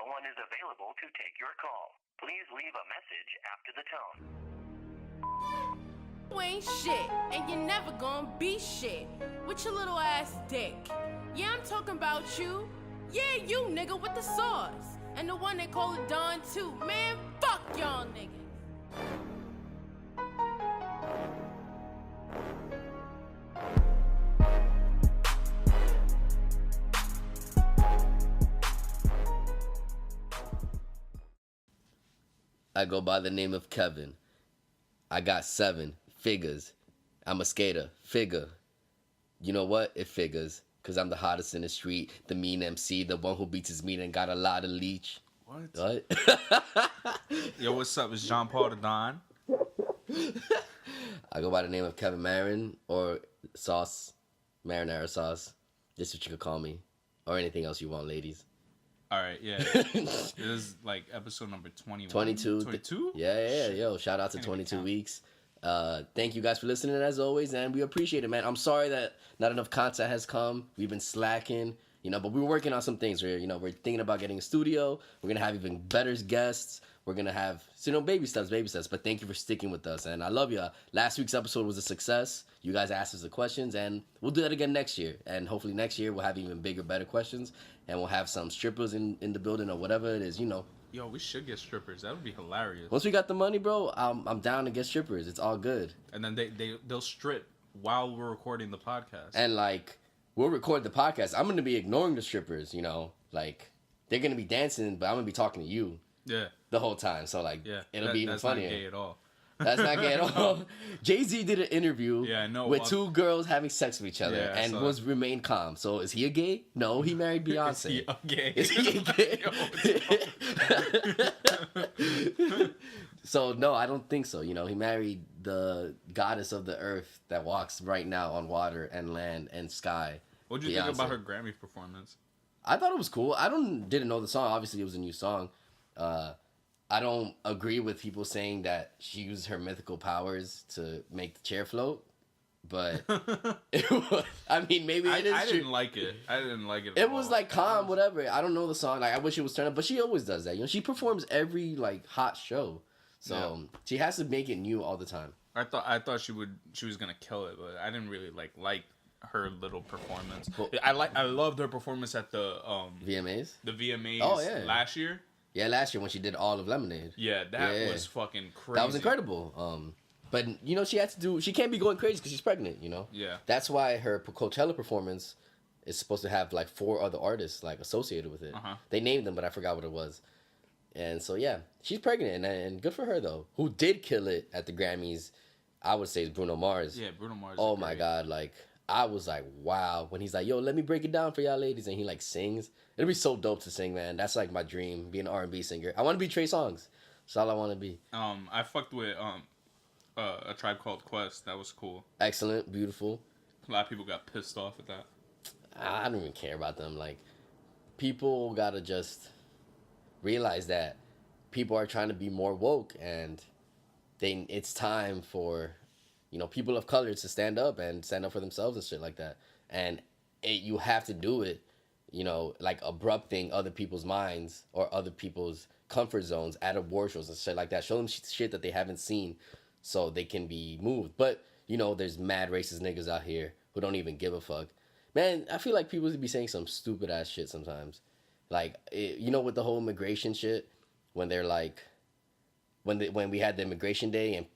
one is available to take your call. Please leave a message after the tone. You ain't shit, and you're never gonna be shit with your little ass dick. Yeah, I'm talking about you. Yeah, you nigga with the sauce. And the one they call it Don too. Man, fuck y'all niggas. I go by the name of Kevin. I got 7 figures. I'm a skater. Figure. You know what? It figures. Because I'm the hottest in the street. The mean MC. The one who beats his meat and got a lot of leech. What? Yo, what's up? It's John Paul the Don. I go by the name of Kevin Marin or Sauce. Marinara Sauce. This is what you could call me. Or anything else you want, ladies. All right, yeah. This is like episode number 21. 22. 22? Yeah. Yo, shout out to Can't 22 even count. weeks. Thank you guys for listening as always, and we appreciate it, man. I'm sorry that not enough content has come. We've been slacking, but we're working on some things. We're thinking about getting a studio. We're gonna have even better guests. We're gonna have baby steps. But thank you for sticking with us, and I love you. Last week's episode was a success. You guys asked us the questions, and we'll do that again next year. And hopefully next year we'll have even bigger, better questions, and we'll have some strippers in the building or whatever it is. Yo, we should get strippers. That would be hilarious. Once we got the money, bro, I'm down to get strippers. It's all good. And then they'll strip while we're recording the podcast. And we'll record the podcast. I'm gonna be ignoring the strippers. They're gonna be dancing, but I'm gonna be talking to you. Yeah. The whole time. So it'll be even that's funnier. Not gay at all. That's not gay at all. Jay-Z did an interview with 2 girls having sex with each other and remained calm. So is he a gay? No, he married Beyonce. Is he a gay? Is he a gay? So no, I don't think so. He married the goddess of the earth that walks right now on water and land and sky. What did you think about her Grammy performance? I thought it was cool. I didn't know the song. Obviously, it was a new song. I don't agree with people saying that she used her mythical powers to make the chair float, but maybe it is I true. didn't like it. I didn't like it. It was calm, whatever. I don't know the song. I wish it was turned up, but she always does that. She performs every hot show, so she has to make it new all the time. I thought she was gonna kill it, but I didn't really like her little performance. Well, I loved her performance at the VMAs. The VMAs last year. Yeah, last year when she did all of Lemonade. Yeah, that was fucking crazy. That was incredible. But she can't be going crazy because she's pregnant. Yeah. That's why her Coachella performance is supposed to have 4 other artists associated with it. They named them, but I forgot what it was. And so yeah, she's pregnant, and good for her though. Who did kill it at the Grammys? I would say is Bruno Mars. Yeah, Bruno Mars. Oh my God, I was like, wow. When he's like, yo, let me break it down for y'all ladies. And he sings. It'd be so dope to sing, man. That's my dream, being an R&B singer. I want to be Trey Songz. That's all I want to be. I fucked with A Tribe Called Quest. That was cool. Excellent. Beautiful. A lot of people got pissed off at that. I don't even care about them. People got to just realize that people are trying to be more woke. And it's time for... people of color to stand up for themselves and shit like that. And you have to do it, abrupting other people's minds or other people's comfort zones at award shows and shit like that. Show them shit that they haven't seen so they can be moved. But, there's mad racist niggas out here who don't even give a fuck. Man, I feel like people be saying some stupid ass shit sometimes. With the whole immigration shit, when they're when we had the immigration day and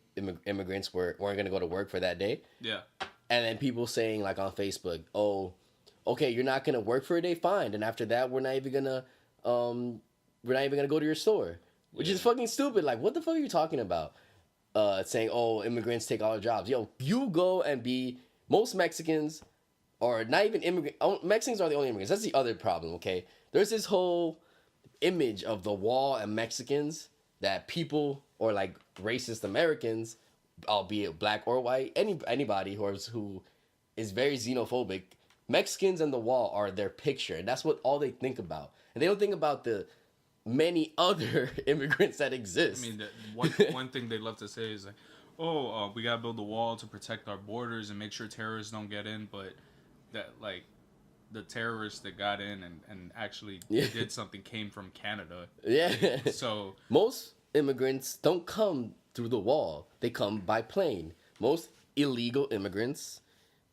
immigrants weren't going to go to work for that day. Yeah. And then people saying on Facebook, oh, okay, you're not going to work for a day, fine. And after that, we're not even going to go to your store, which is fucking stupid. What the fuck are you talking about? Saying, oh, immigrants take all our jobs. Yo, you go and most Mexicans are not even immigrants. Mexicans are the only immigrants. That's the other problem, okay? There's this whole image of the wall and Mexicans that people or racist Americans, albeit black or white, anybody who is very xenophobic, Mexicans and the wall are their picture, and that's what all they think about. And they don't think about the many other immigrants that exist. One thing they love to say is we gotta build a wall to protect our borders and make sure terrorists don't get in, but that the terrorists that got in and actually Yeah. did something came from Canada. Yeah. So Most immigrants don't come through the wall. They come by plane. Most illegal immigrants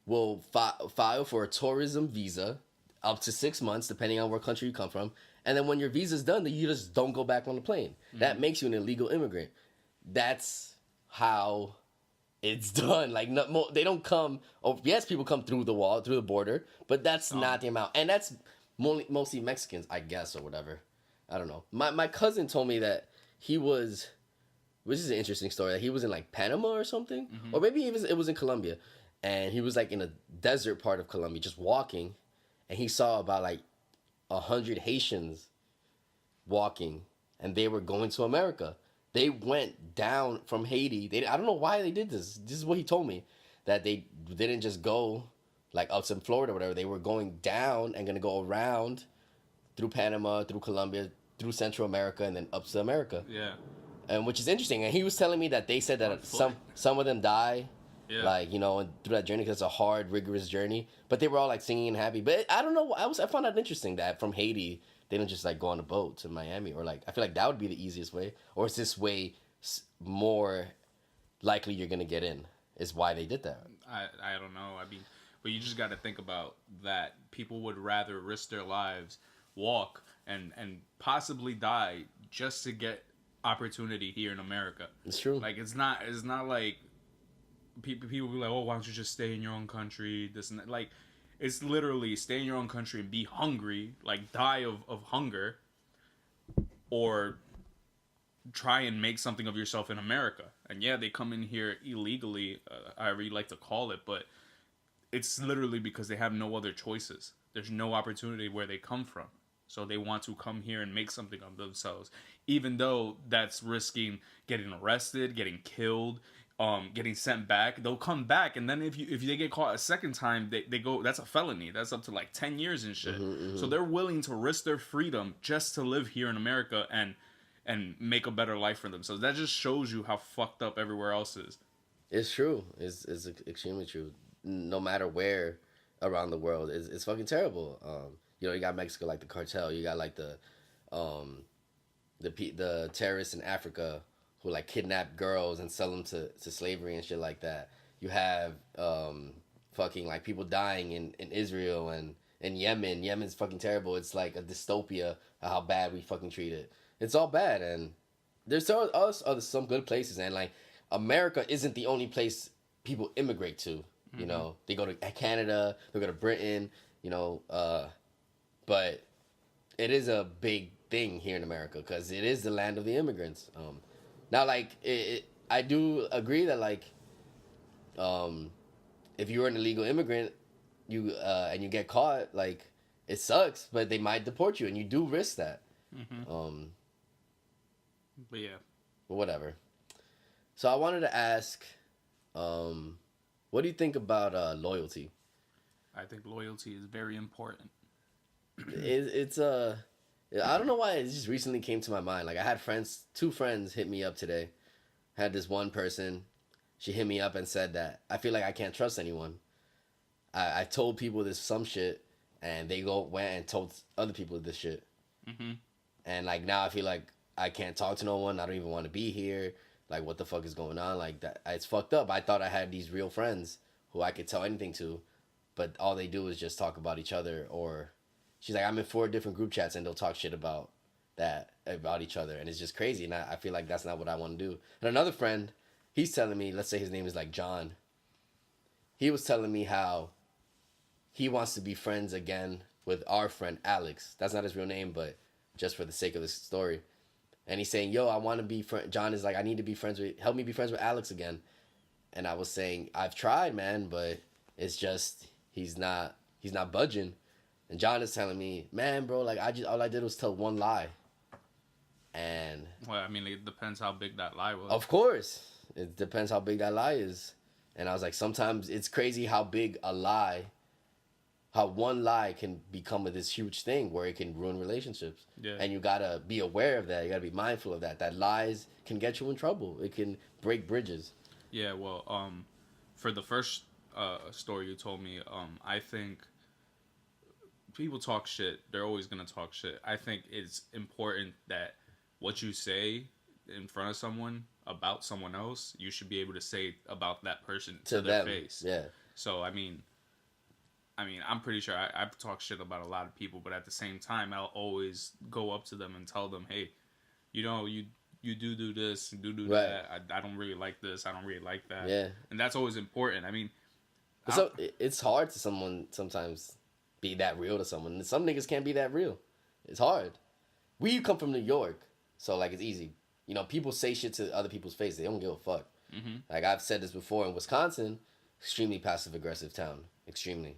will file for a tourism visa up to 6 months, depending on what country you come from. And then when your visa's done, then you just don't go back on the plane. That makes you an illegal immigrant. That's how it's done. Like, they don't come. Oh, yes, people come through the wall, through the border, but that's not the amount. And that's mostly Mexicans, I guess, or whatever. I don't know. My cousin told me that he was, which is an interesting story, that he was in like Panama or something, or maybe it was in Colombia, and he was like in a desert part of Colombia, just walking, and he saw about like 100 Haitians walking, and they were going to America. They went down from Haiti. I don't know why they did this. This is what he told me, that they didn't just go like up to Florida or whatever. They were going down and gonna go around through Panama, through Colombia, through Central America, and then up to America. yeah, And which is interesting. And he was telling me that they said that some of them die, yeah. like, you know, through that journey, because it's a hard, rigorous journey. But they were all like singing and happy. But I don't know. I found that interesting that from Haiti they don't just like go on a boat to Miami, or like I feel like that would be the easiest way. Or is this way more likely you're gonna get in? Is why they did that. I don't know. I mean, but you just got to think about that. People would rather risk their lives, walk, and possibly die just to get opportunity here in America. It's true. Like it's not like people be like, oh, why don't you just stay in your own country? This and that. Like, it's literally stay in your own country and be hungry, like die of hunger, or try and make something of yourself in America. And yeah, they come in here illegally, however you like to call it, but it's literally because they have no other choices. There's no opportunity where they come from. So they want to come here and make something of themselves, even though that's risking getting arrested, getting killed, getting sent back. They'll come back, and then if they get caught a second time, they go. That's a felony. That's up to like 10 years and shit. So they're willing to risk their freedom just to live here in America and make a better life for themselves. That just shows you how fucked up everywhere else is. It's true. It's extremely true. No matter where around the world, it's fucking terrible. You know, you got Mexico, like the cartel. You got like the terrorists in Africa who like kidnap girls and sell them to slavery and shit like that. You have fucking like people dying in Israel and in Yemen. Yemen's fucking terrible. It's like a dystopia of how bad we fucking treat it. It's all bad, and there's some good places, and like America isn't the only place people immigrate to. You know, they go to Canada, they go to Britain. You know, but it is a big thing here in America because it is the land of the immigrants. Now, like, I do agree that, like, if you're an illegal immigrant, and you get caught, like, it sucks, but they might deport you, and you do risk that. But yeah. But whatever. So I wanted to ask, what do you think about loyalty? I think loyalty is very important. I don't know why it just recently came to my mind. Like, I had two friends hit me up today. I had this one person, she hit me up and said that I feel like I can't trust anyone. I told people some shit, and they went and told other people this shit. And like now I feel like I can't talk to no one. I don't even want to be here. Like, what the fuck is going on? Like, that it's fucked up. I thought I had these real friends who I could tell anything to, but all they do is just talk about each other. Or she's like, I'm in 4 different group chats and they'll talk shit about each other, and it's just crazy. And I feel like that's not what I want to do. And another friend, he's telling me, let's say his name is like John. He was telling me how he wants to be friends again with our friend Alex. That's not his real name, but just for the sake of this story. And he's saying, yo, I want to be John is like, I need to be help me be friends with Alex again. And I was saying, I've tried, man, but it's just, he's not budging. And John is telling me, man, bro, like, all I did was tell one lie. And well, I mean, it depends how big that lie was. Of course. It depends how big that lie is. And I was like, sometimes it's crazy how big how one lie can become this huge thing where it can ruin relationships. Yeah. And you gotta be aware of that. You gotta be mindful of that. That lies can get you in trouble. It can break bridges. Yeah, well, for the first story you told me, I think people talk shit. They're always gonna talk shit. I think it's important that what you say in front of someone about someone else, you should be able to say about that person to their them. face. Yeah. So I mean, I'm pretty sure I've talked shit about a lot of people, but at the same time, I'll always go up to them and tell them, hey, you know, you do this, do Right. that. I don't really like this. I don't really like that. Yeah. And that's always important. I mean, So it's hard to someone sometimes be that real to someone. Some niggas can't be that real. It's hard. We come from New York, so like it's easy. You know, people say shit to other people's face. They don't give a fuck. Mm-hmm. Like I've said this before in Wisconsin, extremely passive aggressive town. Extremely.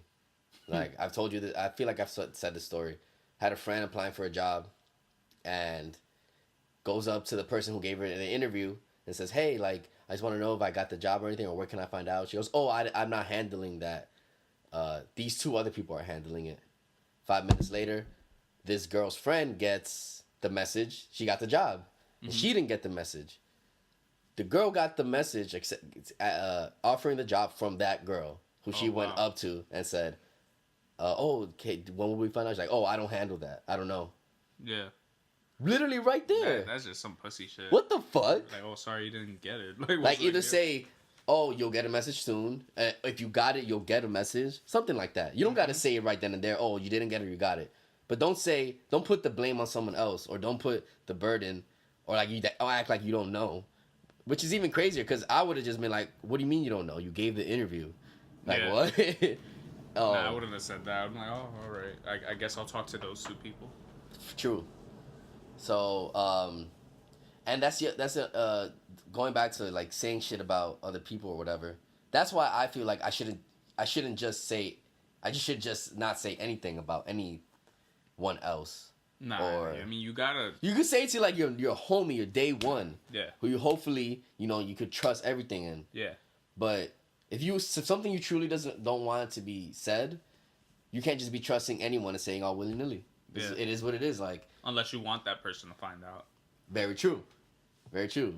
Like I've told you that. I feel like I've said this story. Had a friend applying for a job, and goes up to the person who gave her the interview and says, "Hey, like I just want to know if I got the job or anything, or where can I find out?" She goes, "Oh, I'm not handling that. These two other people are handling it." 5 minutes later, this girl's friend gets the message. She got the job. And she didn't get the message. The girl got the message offering the job from that girl who she went wow. up to and said, "Oh, okay, when will we find out?" She's like, "Oh, I don't handle that. I don't know." yeah. Literally right there. That's just some pussy shit. What the fuck? Like, oh, sorry, you didn't get it. Like either say, "Oh, you'll get a message soon." If you got it, you'll get a message. Something like that. You don't got to say it right then and there. "Oh, you didn't get it, you got it." But don't put the blame on someone else, or don't put the burden, or act like you don't know. Which is even crazier, because I would have just been like, "What do you mean you don't know? You gave the interview." Like, Yeah. what? Nah, I wouldn't have said that. I'm like, oh, all right. I guess I'll talk to those two people. True. So, and that's going back to like saying shit about other people or whatever. That's why I feel like I shouldn't just say, I should just not say anything about anyone else. Nah, Or- I mean, you gotta. You could say it to like your homie, your day one, Yeah, who you hopefully you could trust everything in. yeah, But if something you truly don't want to be said, you can't just be trusting anyone and saying all willy nilly. Yeah. It is what it is. Like. unless you want that person to find out. Very true. Very true.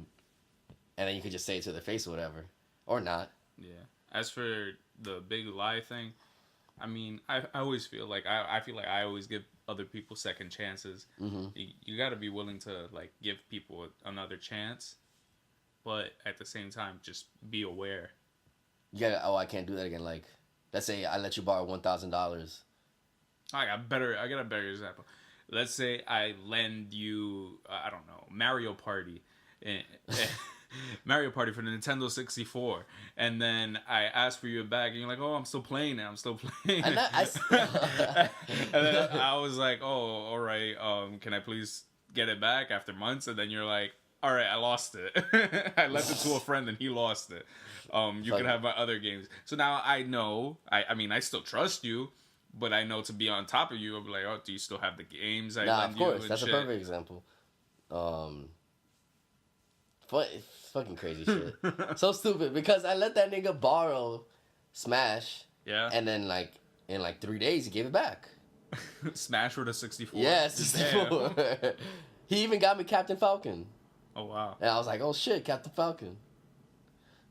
And then you could just say it to their face or whatever. Or not. Yeah. As for the big lie thing, I mean, I always feel like I feel like I always give other people second chances. Mm-hmm. You got to be willing to like give people another chance, but at the same time, just be aware. Yeah, oh, I can't do that again. Like, let's say I let you borrow $1,000. I got a better example. Let's say I lend you, I don't know, Mario Party. Mario Party for the Nintendo 64, and then I ask for you back, and you're like, "Oh, I'm still playing it. I'm still playing it." And then I was like, "Oh, all right. Can I please get it back after months?" And then you're like, "All right, I lost it. I left it to a friend, and he lost it. You can have my other games." So now I know. I mean, I still trust you, but I know to be on top of you. I'll be like, "Oh, do you still have the games?" Nah, of course. That's a perfect example. Fucking crazy shit. So stupid, because I let that nigga borrow Smash, Yeah. and then like in like 3 days he gave it back. Smash for the 64. Yeah, 64. He even got me Captain Falcon, Oh wow. and I was like, "Oh shit, Captain Falcon."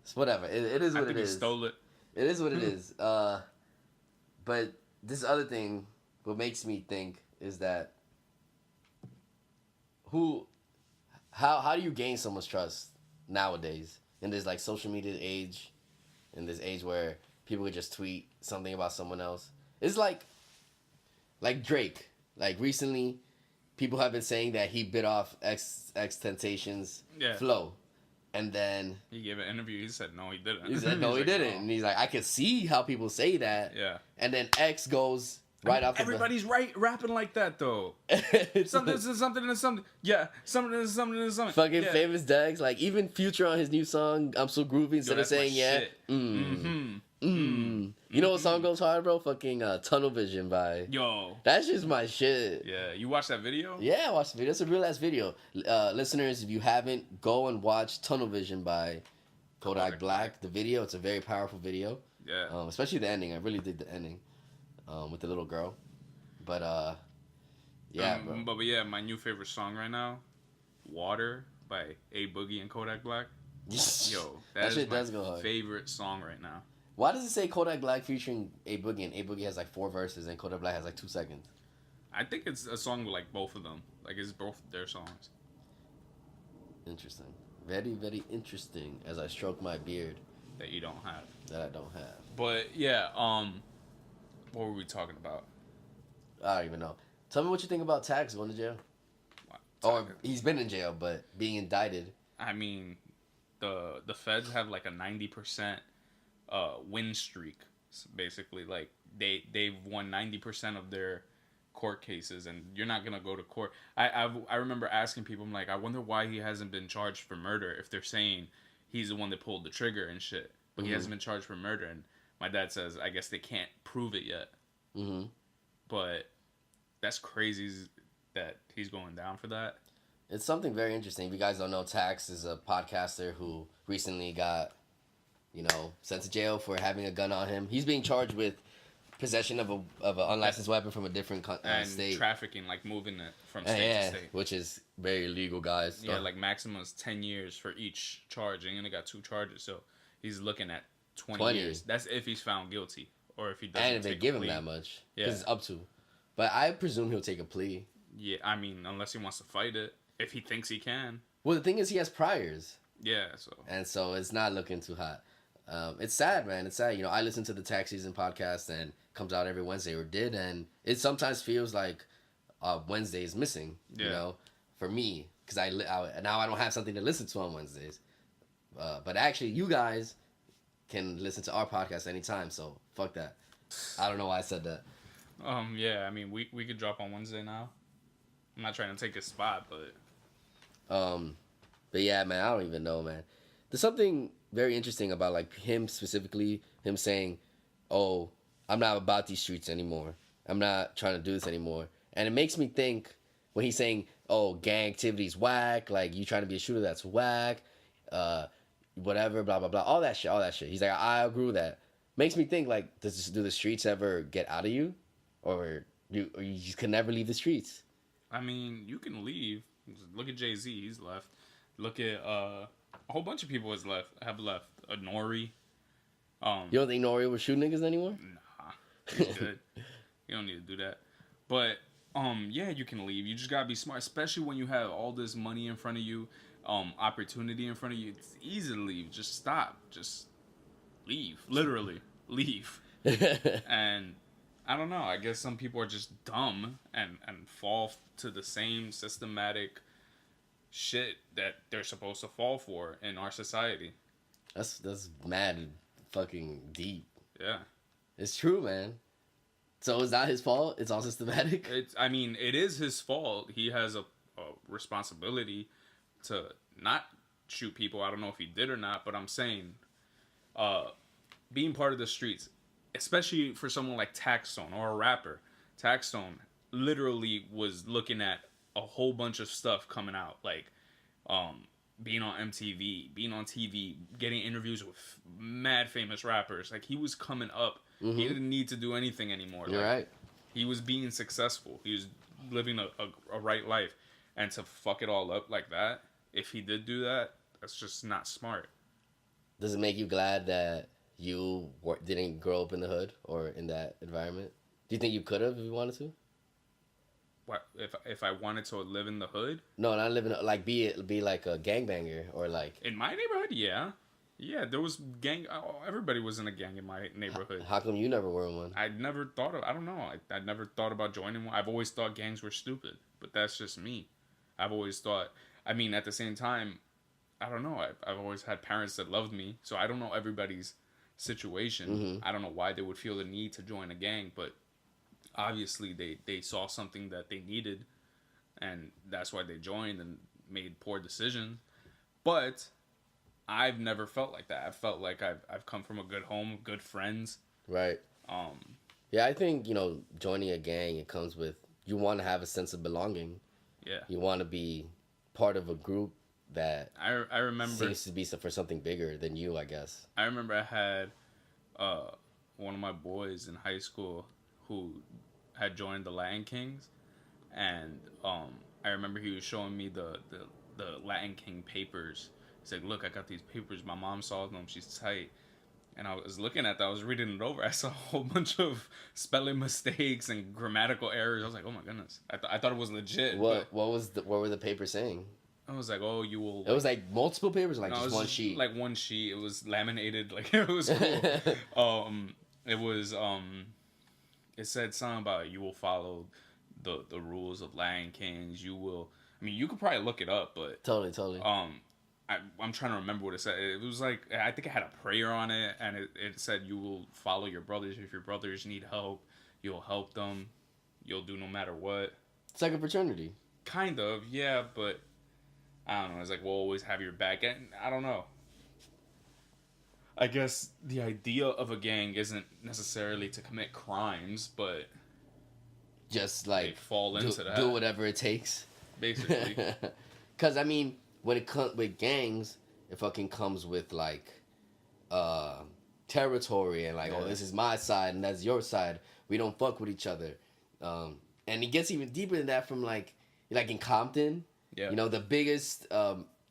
It's whatever. It is I what think it he is. stole it. It is what it is. But this other thing, what makes me think is that how do you gain someone's trust nowadays in this like social media age, in this age where people could just tweet something about someone else? It's like Drake. Like recently, people have been saying that he bit off XXXTentacion's Yeah. flow, and then He gave an interview. He said no, he didn't. he said no, he like, didn't, "No." and he's like, I could see how people say that, Yeah. and then X goes right off. Everybody's rapping like that though. Something is something is something. Yeah. Something is something is something. Fucking yeah. famous Dex, like even Future on his new song "I'm So Groovy," instead of that's my saying yeah, shit. Mm-hmm. You know what song goes hard, bro? Fucking Tunnel Vision by. Yo. That's just my shit. Yeah. You watched that video? Yeah, I watched the video. It's a real ass video. Listeners, if you haven't, go and watch Tunnel Vision by Kodak Black. The video, it's a very powerful video. Yeah. Especially the ending. I really dig the ending with the little girl. But yeah, bro. But yeah, my new favorite song right now, "Water" by A Boogie and Kodak Black. Yo, that that shit is my does go hard. favorite song right now. Why does it say Kodak Black featuring A Boogie, and A Boogie has like 4 verses and Kodak Black has like 2 seconds? I think it's a song with like both of them. Like it's both their songs. Interesting. Very, very interesting. As I stroke my beard That you don't have. that I don't have. But yeah, what were we talking about? I don't even know. Tell me what you think about Tax going to jail. Or he's been in jail, but being indicted. I mean, the feds have like a 90% win streak. Basically, like they've won 90% of their court cases, and you're not gonna go to court. I remember asking people, I'm like, I wonder why he hasn't been charged for murder if they're saying he's the one that pulled the trigger and shit, but he hasn't been charged for murder. And my dad says, I guess they can't prove it yet. Mm-hmm. But that's crazy that he's going down for that. It's something very interesting. If you guys don't know, Tax is a podcaster who recently got, sent to jail for having a gun on him. He's being charged with possession of an unlicensed weapon from a different and state. Trafficking, like moving it from state to state. Which is very illegal, guys. Yeah, like maximum is 10 years for each charge. And he only got 2 charges, so he's looking at 20 years. That's if he's found guilty, or if he doesn't. And if they give him that much, because it's up to. But I presume he'll take a plea. Yeah, I mean, unless he wants to fight it, if he thinks he can. Well, the thing is, he has priors. Yeah, so. And so it's not looking too hot. It's sad, man. It's sad. I listen to the Tax Season podcast, and it comes out every Wednesday, or did, and it sometimes feels like Wednesday is missing. For me, because now I don't have something to listen to on Wednesdays. But actually, you guys can listen to our podcast anytime. So fuck that. I don't know why I said that. Yeah, I mean, we could drop on Wednesday now. I'm not trying to take his spot, but yeah, man, I don't even know, man. There's something very interesting about like him specifically, him saying, "Oh, I'm not about these streets anymore. I'm not trying to do this anymore." And it makes me think when he's saying, "Oh, gang activity's whack. Like you trying to be a shooter, that's whack. Whatever, blah blah blah, all that shit." He's like, "I agree with that." Makes me think like, do the streets ever get out of you, or you just can never leave the streets? I mean, you can leave. Look at Jay-Z, he's left. Look at a whole bunch of people have left. Nori. You don't think Nori would shoot niggas anymore? Nah, he's good. You don't need to do that. But yeah, you can leave. You just gotta be smart, especially when you have all this money in front of you, opportunity in front of you. It's easy to leave. Just stop. Just leave. Literally, leave. And I don't know. I guess some people are just dumb and fall to the same systematic shit that they're supposed to fall for in our society. That's mad fucking deep. Yeah. It's true, man. So it's not his fault? It's all systematic? I mean, it is his fault. He has a responsibility to not shoot people. I don't know if he did or not, but I'm saying being part of the streets, especially for someone like Taxstone or a rapper. Taxstone literally was looking at a whole bunch of stuff coming out, like being on MTV, being on TV, getting interviews with mad famous rappers. Like he was coming up. Mm-hmm. He didn't need to do anything anymore. You're like, right. He was being successful. He was living a right life. And to fuck it all up like that, if he did do that, that's just not smart. Does it make you glad that you didn't grow up in the hood or in that environment? Do you think you could have if you wanted to? What if I wanted to live in the hood? No, not living like be like a gangbanger or like in my neighborhood. Yeah, there was gang. Everybody was in a gang in my neighborhood. How come you never were in one? I never thought of. I don't know. I never thought about joining one. I've always thought gangs were stupid, but that's just me. I've always thought. I mean, at the same time, I don't know. I've always had parents that loved me, so I don't know everybody's situation. Mm-hmm. I don't know why they would feel the need to join a gang, but obviously they saw something that they needed, and that's why they joined and made poor decisions. But I've never felt like that. I've felt like I've come from a good home, good friends. Right. Yeah, I think, joining a gang, it comes with, you want to have a sense of belonging. Yeah. You want to be part of a group that I remember seems to be for something bigger than you, I guess. I remember I had one of my boys in high school who had joined the Latin Kings, and I remember he was showing me the Latin King papers. He's like, "Look, I got these papers. My mom saw them. She's tight." And I was looking at that, I was reading it over. I saw a whole bunch of spelling mistakes and grammatical errors. I was like, oh my goodness. I thought it was legit. What were the papers saying? I was like, oh, you will. It was like multiple papers, or like No, it just was one sheet. Like one sheet. It was laminated. Like it was cool. It was it said something about you will follow the rules of Lion Kings. You will. I mean, you could probably look it up, but Totally. I'm trying to remember what it said. It was like, I think it had a prayer on it, and it said you will follow your brothers. If your brothers need help, you'll help them. You'll do no matter what. It's like a fraternity. Kind of, yeah, but I don't know. It's like, we'll always have your back. And I don't know. I guess the idea of a gang isn't necessarily to commit crimes, but Just they like fall into that. do whatever it takes. Basically. Because, I mean, when it comes with gangs, it fucking comes with, like, territory and, like, Yeah. oh, this is my side and that's your side. We don't fuck with each other. And it gets even deeper than that from, like in Compton. Yeah. You know, the biggest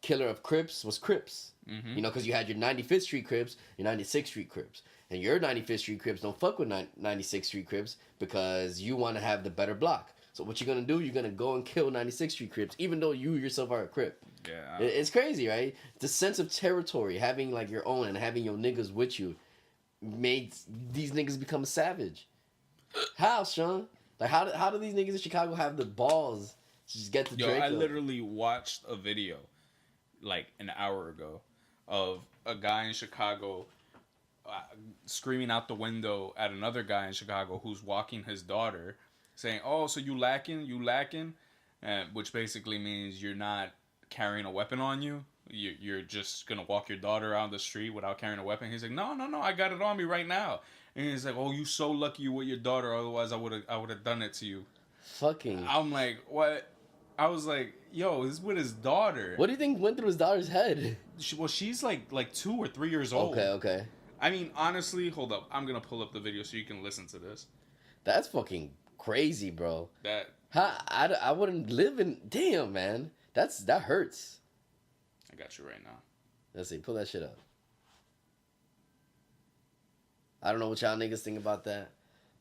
killer of Crips was Crips. Mm-hmm. You know, because you had your 95th Street Crips, your 96th Street Crips. And your 95th Street Crips don't fuck with 96th Street Crips because you want to have the better block. So what you're going to do, you're going to go and kill 96th Street Crips, even though you yourself are a Crip. Yeah. It's crazy, right? The sense of territory, having like your own and having your niggas with you, made these niggas become a savage. How, Sean? Like, how do these niggas in Chicago have the balls to just get the Yo, Draco? I literally watched a video like an hour ago of a guy in Chicago screaming out the window at another guy in Chicago who's walking his daughter, saying, "Oh, so you lacking? Which basically means you're not carrying a weapon on you. You're just gonna walk your daughter out the street without carrying a weapon." He's like, "No, I got it on me right now." And he's like, "Oh, you so lucky you with your daughter. Otherwise, I would have done it to you." Fucking. I'm like, what? I was like, yo, this is with his daughter. What do you think went through his daughter's head? She's like 2 or 3 years old. Okay. I mean, honestly, hold up. I'm gonna pull up the video so you can listen to this. That's fucking crazy, bro. That I wouldn't live in. Damn, man. That hurts. I got you right now. Let's see. Pull that shit up. I don't know what y'all niggas think about that.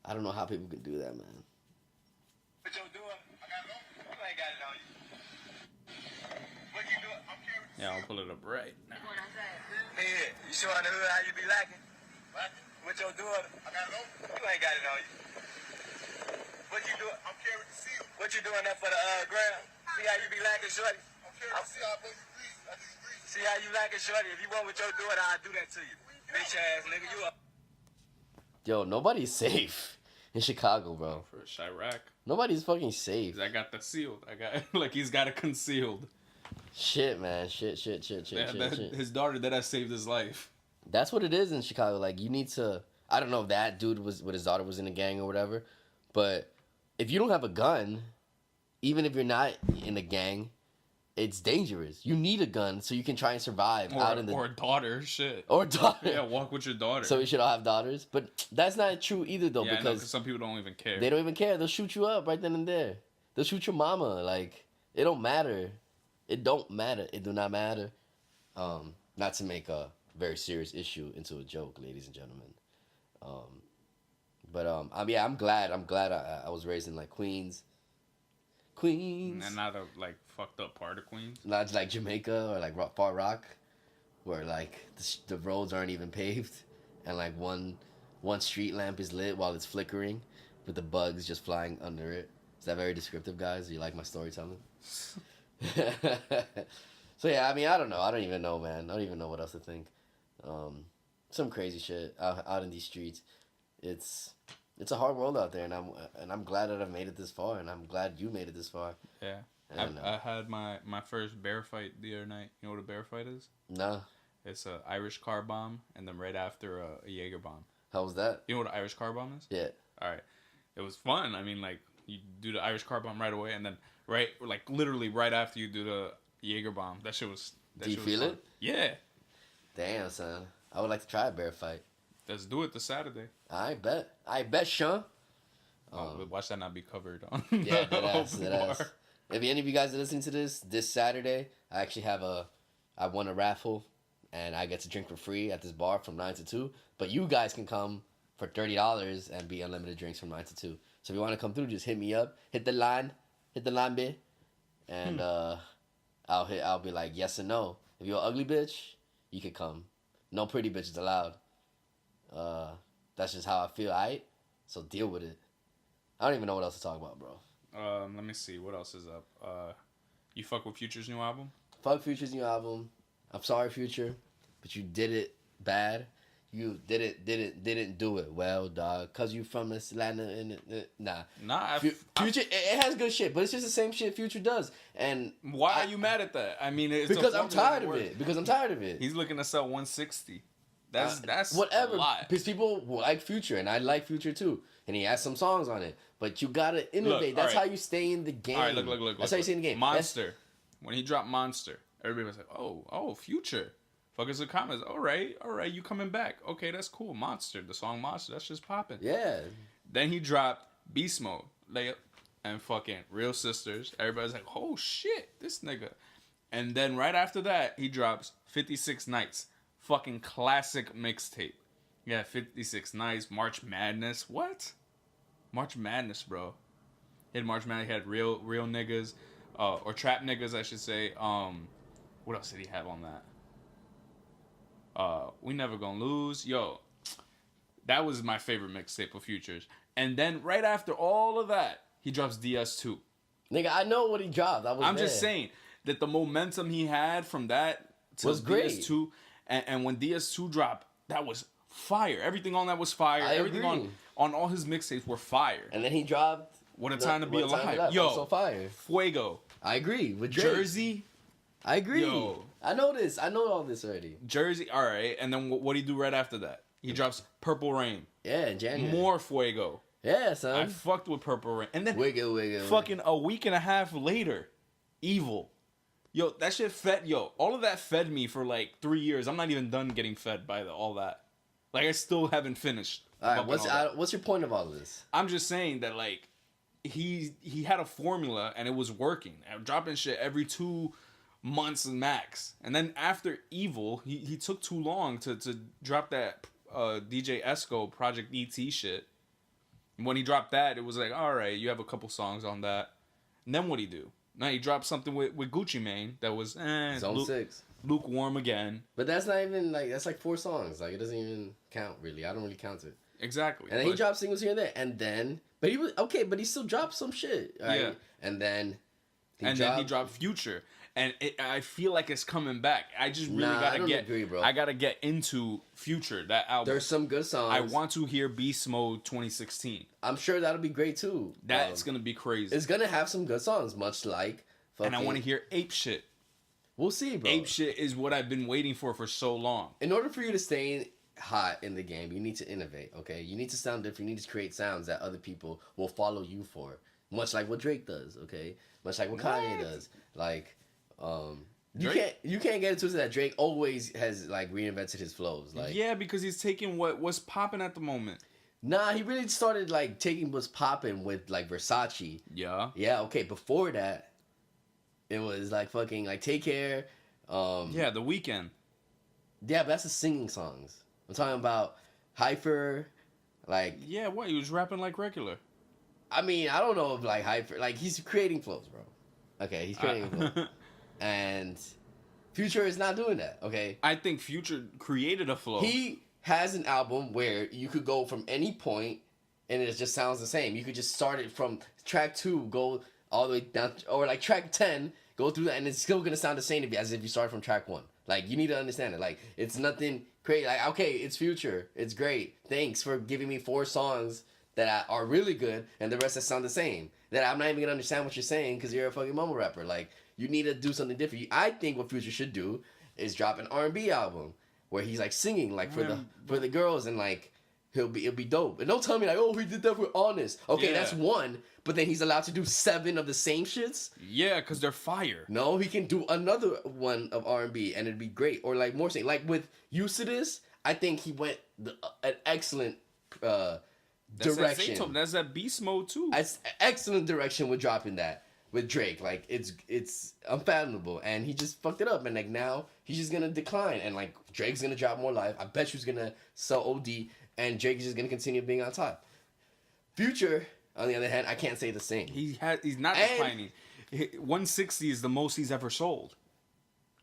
I don't know how people can do that, man. What you doing? I got it on. You ain't got it on you. What you doing? I'm carrying. Yeah, I'll pull it up right now. Hey, you showing the hood how you be lacking? What you doing? I got it on. You ain't got it on you. What you doing? I'm carrying the seal. What you doing that for the ground? See how you be lacking, shorty? I'm carrying the seal. I bet you breathe. I just breathe. See how you lacking, shorty? If you want what you doing, I'll do that to you. Bitch ass nigga, you up. Yo, nobody's safe in Chicago, bro. For Chirac. Nobody's fucking safe. I got that sealed. I got like he's got it concealed. Shit, man. Shit. His daughter that saved his life. That's what it is in Chicago. Like, you need to. I don't know if that dude was with his daughter was in a gang or whatever, but if you don't have a gun, even if you're not in a gang, it's dangerous. You need a gun so you can try and survive out in the or daughter, shit. or daughter. Yeah, walk with your daughter. So we should all have daughters, but that's not true either, though, yeah, because some people don't even care. they don't even care. They'll shoot you up right then and there. They'll shoot your mama. Like, it don't matter. It don't matter. It do not matter. Not to make a very serious issue into a joke, ladies and gentlemen. I'm glad I was raised in like Queens, And not a like fucked up part of Queens. not like Jamaica or like Far Rock, where like the roads aren't even paved, and like one street lamp is lit while it's flickering, with the bugs just flying under it. Is that very descriptive, guys? Do you like my storytelling? So yeah, I mean, I don't know. I don't even know, man. I don't even know what else to think. Some crazy shit out in these streets. It's a hard world out there, and I'm glad that I've made it this far, and I'm glad you made it this far. Yeah. And, I had my first bear fight the other night. You know what a bear fight is? No, It's a Irish car bomb, and then right after a Jaeger bomb. how was that? You know what an Irish car bomb is? Yeah. All right. It was fun. I mean, like, you do the Irish car bomb right away, and then literally right after you do the Jaeger bomb. That shit was. Do you feel it? Yeah. Damn, son. I would like to try a bear fight. Let's do it this Saturday. I bet, Sean. Watch that not be covered on. Yeah, the that open ass. bar. If any of you guys are listening to this Saturday, I actually I won a raffle and I get to drink for free at this bar from 9 to 2. But you guys can come for $30 and be unlimited drinks from 9 to 2. So if you want to come through, just hit me up. Hit the line, bitch. And I'll be like, yes or no. If you're an ugly bitch, you can come. No pretty bitches allowed. That's just how I feel, alright? So deal with it. I don't even know what else to talk about, bro. Let me see. What else is up? You fuck with Future's new album? Fuck Future's new album. I'm sorry, Future, but you did it bad. You didn't do it well, dog. Cause you from Atlanta and nah. Future, it has good shit, but it's just the same shit Future does. And why are you mad at that? I mean, it's because I'm tired of it. Because I'm tired of it. He's looking to sell 160. That's whatever. A lot. Because people like Future, and I like Future too, and he has some songs on it. But you gotta innovate. That's how you stay in the game. All right, look. That's how you stay in the game. Monster. When he dropped Monster, everybody was like, oh, Future. Fuckers in the comments. All right, you coming back. Okay, that's cool. Monster. The song Monster, that's just popping. Yeah. Then he dropped Beast Mode, Layup, and fucking Real Sisters. Everybody's like, oh shit, this nigga. And then right after that, he drops 56 Nights. Fucking classic mixtape. Yeah, 56 Nights, March Madness. What? March Madness, bro. He had March Madness, he had real niggas. Or trap niggas, I should say. What else did he have on that? We Never Gonna Lose. Yo, that was my favorite mixtape of Future's. And then right after all of that, he drops DS2. Nigga, I know what he dropped. I'm just saying that the momentum he had from that to was great. DS2, and when DS2 dropped, that was fire. Everything on that was fire. Everything on all his mixtapes were fire. And then he dropped What a Time to Be Alive. Yo, also fire. Fuego. I agree with Drake. Jersey. I agree. Yo. I know this. I know all this already. Jersey. All right. And then what do he do right after that? He drops Purple Rain. Yeah, in January. More Fuego. Yeah, son. I fucked with Purple Rain. And then Wiggle. fucking a week and a half later, Evil. Yo, that shit fed. Yo, all of that fed me for like 3 years. I'm not even done getting fed by all that. Like, I still haven't finished. All right, what's your point of all of this? I'm just saying that, like, he had a formula and it was working. I'm dropping shit every 2 months max. And then after Evil, he took too long to drop that DJ Esco Project ET shit. And when he dropped that, it was like, all right, you have a couple songs on that. And then what'd he do? Now he dropped something with Gucci Mane that was Zone 6. Lukewarm again. But that's not even like, that's like 4 songs. Like, it doesn't even count really. I don't really count it. Exactly. And then he dropped singles here and there. And then, but he still dropped some shit. Right? Yeah. And then he dropped Future. And I feel like it's coming back. I just really agree, bro. I gotta get into Future, that album. There's some good songs. I want to hear Beast Mode 2016. I'm sure that'll be great too. That's gonna be crazy. It's gonna have some good songs, much like and I want to hear Ape Shit. We'll see, bro. Ape Shit is what I've been waiting for so long. In order for you to stay hot in the game, you need to innovate, okay? You need to sound different. You need to create sounds that other people will follow you for. Much like what Drake does, okay? Much like what Kanye does. Like, you can't get it twisted that Drake always has like reinvented his flows. Like, yeah, because he's taking what's popping at the moment. Nah, he really started like taking what's popping with like Versace. Yeah. Yeah, okay. Before that, it was like fucking like Take Care. Yeah, The Weeknd. Yeah, but that's the singing songs. I'm talking about Hyper, like. Yeah, what? He was rapping like regular. I mean, I don't know if like Hyper, like he's creating flows, bro. Okay, he's creating flows. And Future is not doing that, okay? I think Future created a flow. He has an album where you could go from any point and it just sounds the same. You could just start it from track 2, go all the way down, or like track 10, go through that, and it's still gonna sound the same as if you start from track 1. Like, you need to understand it. Like, it's nothing crazy. Like, okay, it's Future. It's great. Thanks for giving me 4 songs that are really good and the rest that sound the same. That I'm not even gonna understand what you're saying because you're a fucking mumble rapper. Like, you need to do something different. I think what Future should do is drop an R&B album where he's like singing like for the girls, and like it'll be dope. And don't tell me like, oh, he did that for Honest. Okay, yeah. That's one, but then he's allowed to do 7 of the same shits. Yeah, because they're fire. No, he can do another one of R&B and it'd be great. Or like more saying like with Used to This, I think he went an excellent direction. That's that Beast Mode too. That's excellent direction with dropping that. with Drake. Like it's unfathomable, and he just fucked it up. And like now he's just gonna decline, and like Drake's gonna drop more live. I bet you's gonna sell OD, and Drake is just gonna continue being on top. Future, on the other hand, I can't say the same. He's not And- declining. 160 is the most he's ever sold.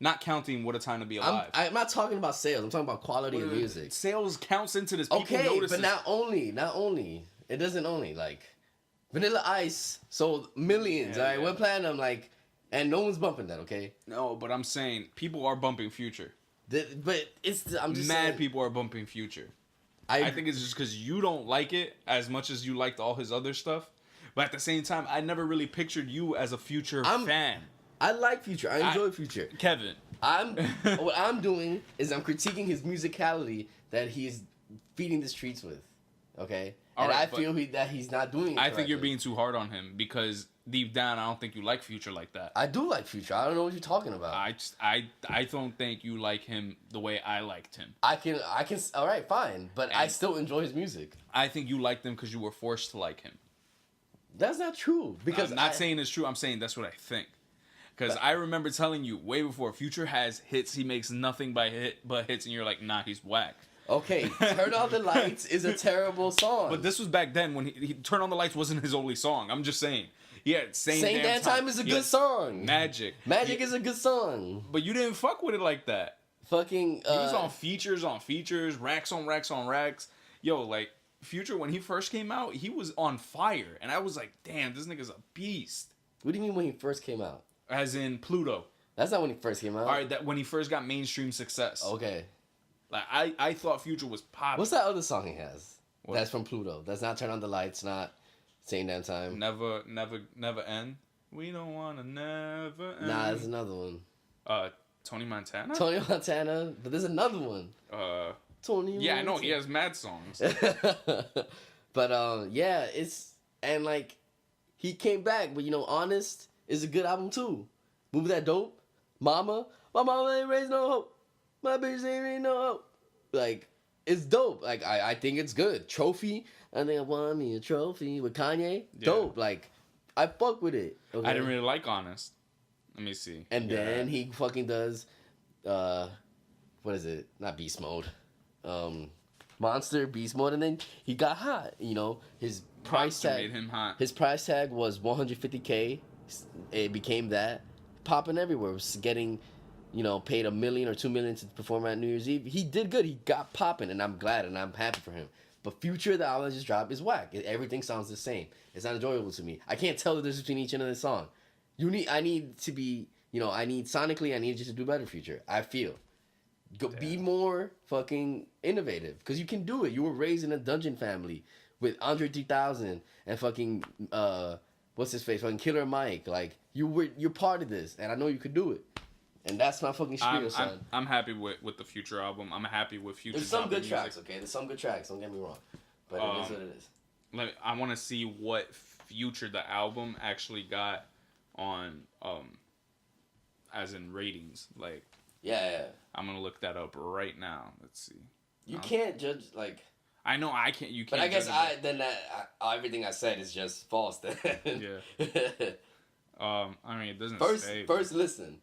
Not counting What a Time to Be Alive. I'm not talking about sales. I'm talking about quality of music. Sales counts into this. People Okay, notice but this. not only. It doesn't only like Vanilla Ice sold millions. Yeah, all right, yeah. went platinum. Like, and no one's bumping that. Okay, No, but I'm saying people are bumping Future. but I'm just Mad saying, people are bumping Future. I think it's just because you don't like it as much as you liked all his other stuff. But at the same time, I never really pictured you as a Future fan. I like Future. I enjoy Future. Kevin. What I'm doing is I'm critiquing his musicality that he's feeding the streets with. Okay, All and right, I but feel that he's not doing it. I think you're correctly. being too hard on him because deep down, I don't think you like Future like that. I do like Future. I don't know what you're talking about. I don't think you like him the way I liked him. I can. All right, fine, but I And- still enjoy his music. I think you liked him because you were forced to like him. That's not true because I'm not saying it's true. I'm saying that's what I think. Because I remember telling you way before Future has hits, he makes nothing but hits, and you're like, nah, he's whack. Okay, Turn On the Lights is a terrible song. But this was back then when he Turn On the Lights wasn't his only song. I'm just saying. Yeah, Same Damn Time is a Yeah, good song. Magic. Is a good song. But you didn't fuck with it like that. Fucking. He was on features, racks on racks. Yo, like, Future, when he first came out, he was on fire. And I was like, damn, this nigga's a beast. What do you mean when he first came out? As in Pluto. That's not when he first came out. All right, that when he first got mainstream success. Okay. Like, I thought Future was popping. What's that other song he has? What? That's from Pluto. That's not Turn On the Lights. Not Same Damn Time. Never end. We don't wanna never end. Nah, there's another one. Tony Montana. Tony Montana. But there's another one. Tony. Yeah, I know Montana. he has mad songs. But yeah, it's and like he came back, but Honest is a good album too. Move That Dope, Mama, my mama ain't raised no hope, my bitch ain't raised no hope. Like it's dope. Like I think it's good. Trophy, I think I won me a trophy with Kanye. Yeah. Dope. Like I fuck with it. Okay? I didn't really like Honest. Let me see. And Yeah. then he fucking does, what is it? Not Beast Mode, Monster Beast Mode, and then he got hot. His price Monster tag. made him hot. His price tag was 150K. It became that, popping everywhere. Was getting, paid $1 million or $2 million to perform at New Year's Eve. He did good. He got popping, and I'm glad and I'm happy for him. But Future, the album that just dropped, is whack. Everything sounds the same. It's not enjoyable to me. I can't tell the difference between each and every song. I need to be, I need sonically, I need you to do better, Future. I feel. Be more fucking innovative, because you can do it. You were raised in a dungeon family with Andre 3000 and fucking what's his face, fucking Killer Mike. Like you're part of this, and I know you could do it. And that's my fucking spiel, son. I'm happy with the Future album. I'm happy with Future. There's some good music. tracks, okay. There's some good tracks. Don't get me wrong, but it is what it is. I want to see what Future the album actually got on as in ratings. Like Yeah. I'm gonna look that up right now. Let's see. You can't judge like. I know I can't. You can't. But I guess judge it. everything I said is just false. Then. Yeah. I mean, it doesn't say. First listen.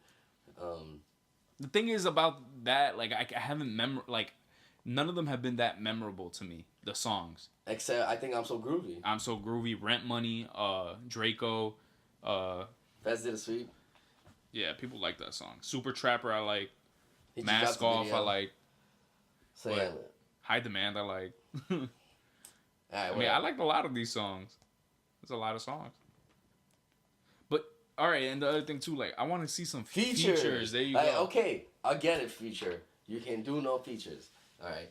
The thing is about that, like I haven't none of them have been that memorable to me. The songs. Except I think I'm So Groovy. I'm So Groovy, Rent Money, Draco, Fez Did a Sweep. yeah, people like that song. Super Trapper, I like. He just Mask dropped the Off, video. I like. So What? yeah. High Demand, I like. Alright, I mean, I liked a lot of these songs. There's a lot of songs. But all right, and the other thing too, like I want to see some features. There you Like, go. Okay, I get it. Feature. You can do no features. All right.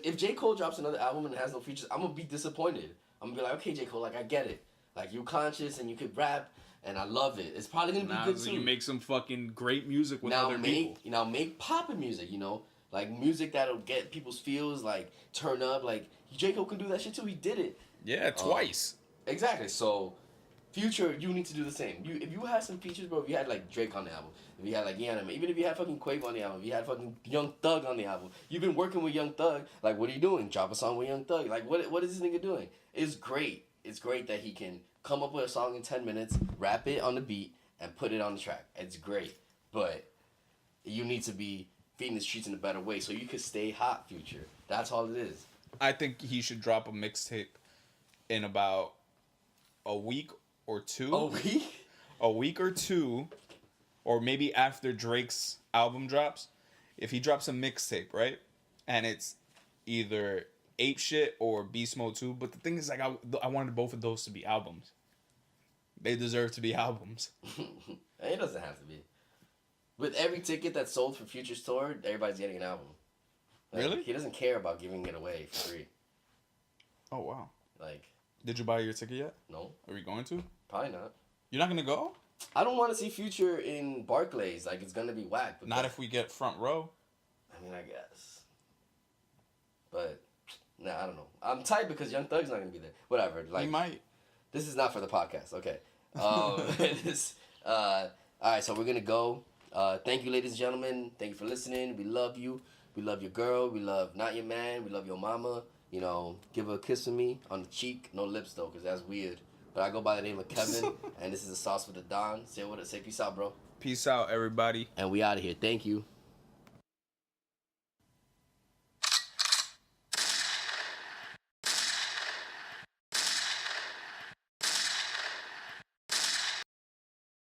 If J. Cole drops another album and it has no features, I'm gonna be disappointed. I'm gonna be like, okay, J. Cole, like I get it. Like you conscious and you could rap, and I love it. It's probably gonna be Now good so too. you make some fucking great music with now other make people. make poppin' music. Like music that'll get people's feels, like turn up. Like J. Cole can do that shit too. He did it. Yeah, twice. Exactly. So, Future, you need to do the same. If you had some features, bro. If you had like Drake on the album, if you had like Yana, even if you had fucking Quavo on the album, if you had fucking Young Thug on the album, you've been working with Young Thug. Like, what are you doing? Drop a song with Young Thug. Like, what is this nigga doing? It's great. It's great that he can come up with a song in 10 minutes, rap it on the beat, and put it on the track. It's great, but you need to be feeding the streets in a better way so you can stay hot, Future. That's all it is. I think he should drop a mixtape in about a week or two. A week? A week or two, or maybe after Drake's album drops. If he drops a mixtape, right, and it's either Ape Shit or Beast Mode 2, but the thing is, like, I wanted both of those to be albums. They deserve to be albums. It doesn't have to be. With every ticket that's sold for Future's tour, everybody's getting an album. Like, Really? He doesn't care about giving it away for free. Oh, wow. Like, Did you buy your ticket yet? no, Are you going to? probably not. You're not going to go? I don't want to see Future in Barclays. Like, it's going to be whack. Not if we get front row. I mean, I guess. But, nah, I don't know. I'm tight because Young Thug's not going to be there. Whatever. Like, He might. This is not for the podcast. Okay. All right, so we're going to go. Thank you, ladies and gentlemen. Thank you for listening. We love you. We love your girl. We love not your man. We love your mama. You know, give her a kiss with me on the cheek. No lips, though, because that's weird. But I go by the name of Kevin, and this is a Sauce with the Don. Say peace out, bro. Peace out, everybody. And we out of here. Thank you.